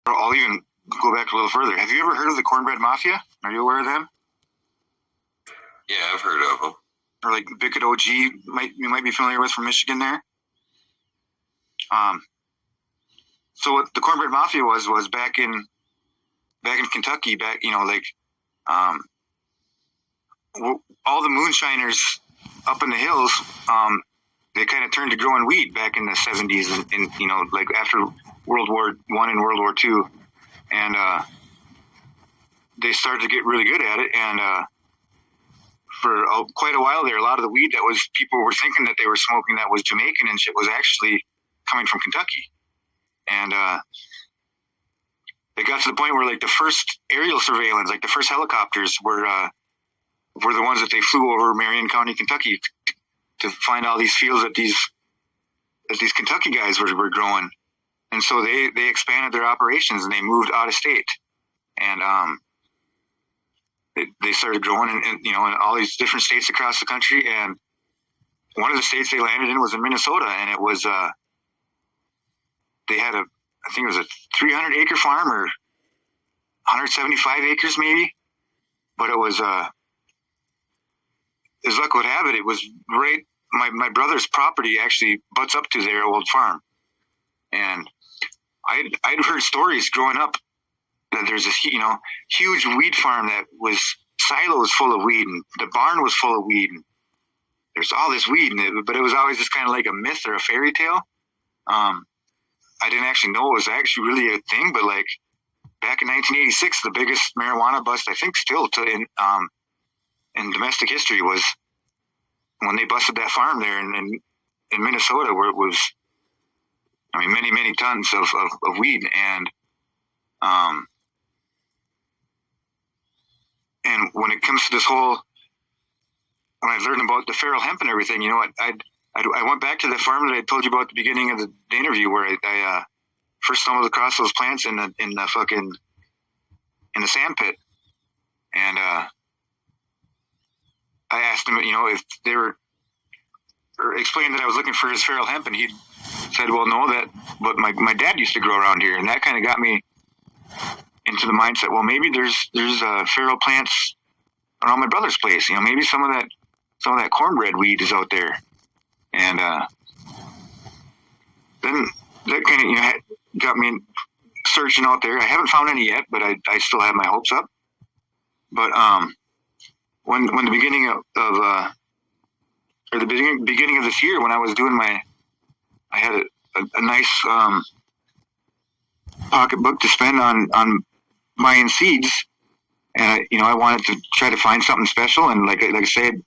I'll even go back a little further. Have you ever heard of the Cornbread Mafia? Are you aware of them? Yeah, I've heard of them. Or like Bickett OG, you might be familiar with from Michigan there. So what the Cornbread Mafia was back in Kentucky, all the moonshiners up in the hills, they kind of turned to growing weed back in the 70s and like after World War I and World War II. And they started to get really good at it. And for quite a while there, a lot of the weed that was people were thinking that they were smoking that was Jamaican and shit was actually coming from Kentucky. And they got to the point where like the first aerial surveillance, like the first helicopters were the ones that they flew over Marion County, Kentucky to find all these fields that these Kentucky guys were growing. And so they expanded their operations and they moved out of state. And they started growing in all these different states across the country. And one of the states they landed in was in Minnesota, and it was they had I think it was a 300-acre farm or 175 acres maybe, but it was as luck would have it, it was right. My brother's property actually butts up to their old farm, and I'd heard stories growing up that there's this huge weed farm that was silos full of weed, and the barn was full of weed, and there's all this weed in it, but it was always just kind of like a myth or a fairy tale. I didn't actually know it was actually really a thing, but like back in 1986, the biggest marijuana bust I think still in domestic history was when they busted that farm there in Minnesota, where it was, many tons of weed. And when it comes to this when I learned about the feral hemp and everything, I went back to the farm that I told you about at the beginning of the interview, where I first stumbled across those plants in the sand pit, and I asked him, if they were, or explained that I was looking for his feral hemp, and he said, "Well, no, but my dad used to grow around here," and that kind of got me into the mindset. Well, maybe there's feral plants around my brother's place. Maybe some of that cornbread weed is out there. And then that kind of got me searching out there. I haven't found any yet, but I still have my hopes up. But when the beginning or the beginning of this year, when I was doing I had a nice pocketbook to spend on buying seeds, and I wanted to try to find something special. And like I said,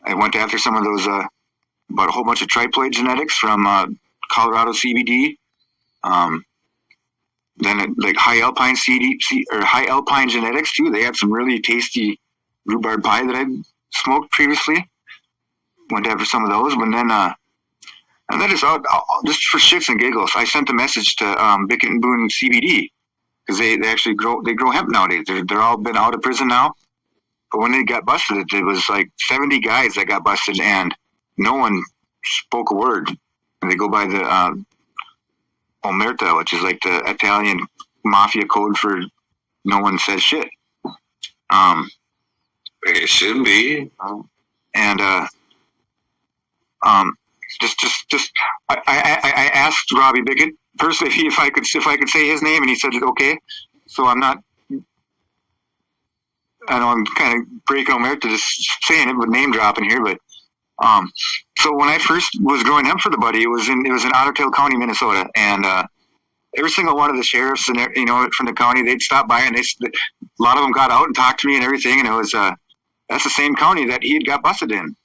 I went after some of those. Bought a whole bunch of triploid genetics from Colorado CBD. Then like high alpine high alpine genetics too. They had some really tasty rhubarb pie that I smoked previously. Went after some of those, but then and then just for shits and giggles, I sent a message to Bickett and Boone CBD, because they actually grow hemp nowadays. They're all been out of prison now. But when they got busted, it was like 70 guys that got busted, and no one spoke a word. And they go by the omerta, which is like the Italian mafia code for no one says shit. It should be. And I asked Robbie Bickett first if I could say his name, and he said okay. So I'm not. I know I'm kind of breaking omerta just saying it, but name dropping here, but. So when I first was growing hemp for the buddy, it was in Otter Tail County, Minnesota, and every single one of the sheriffs and from the county, they'd stop by, and a lot of them got out and talked to me and everything, and it was that's the same county that he had got busted in.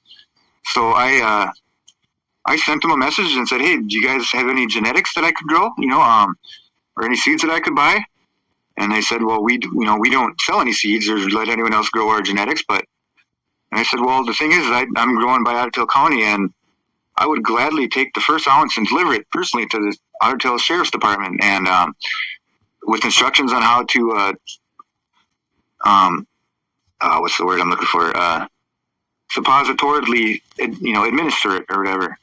So I sent them a message and said, "Hey, do you guys have any genetics that I could grow? Or any seeds that I could buy?" And they said, "Well, we don't sell any seeds or let anyone else grow our genetics, but." And I said, well, the thing is, I'm growing by Otter Tail County, and I would gladly take the first ounce and deliver it personally to the Otter Tail Sheriff's Department, and with instructions on how to, what's the word I'm looking for? Suppositorily, administer it or whatever.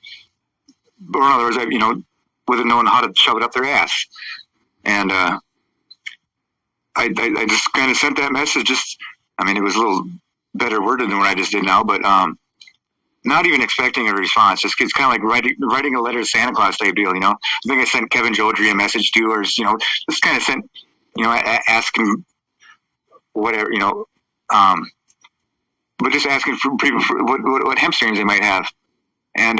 Or in other words, with it knowing how to shove it up their ass. And I just kind of sent that message. It was a little better worded than what I just did now, but not even expecting a response. It's kind of like writing a letter to Santa Claus type deal, I think I sent Kevin Jodrey a message too, or just kind of sent, asking whatever, but just asking for people for what hemp strains they might have, and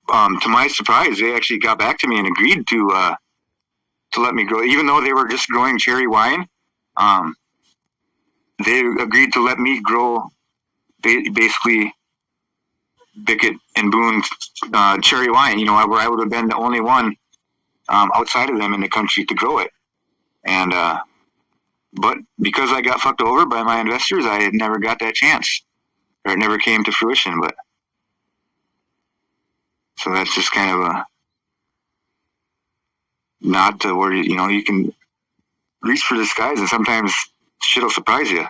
to my surprise, they actually got back to me and agreed to let me grow, even though they were just growing cherry wine. They agreed to let me grow basically Bickett and Boone's cherry wine, where I would have been the only one outside of them in the country to grow it. And but because I got fucked over by my investors, I had never got that chance, or it never came to fruition. But so that's just kind of a not to where you can reach for the skies, and sometimes shit'll surprise you.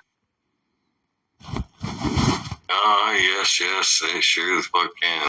Oh, yes, they sure the fuck can.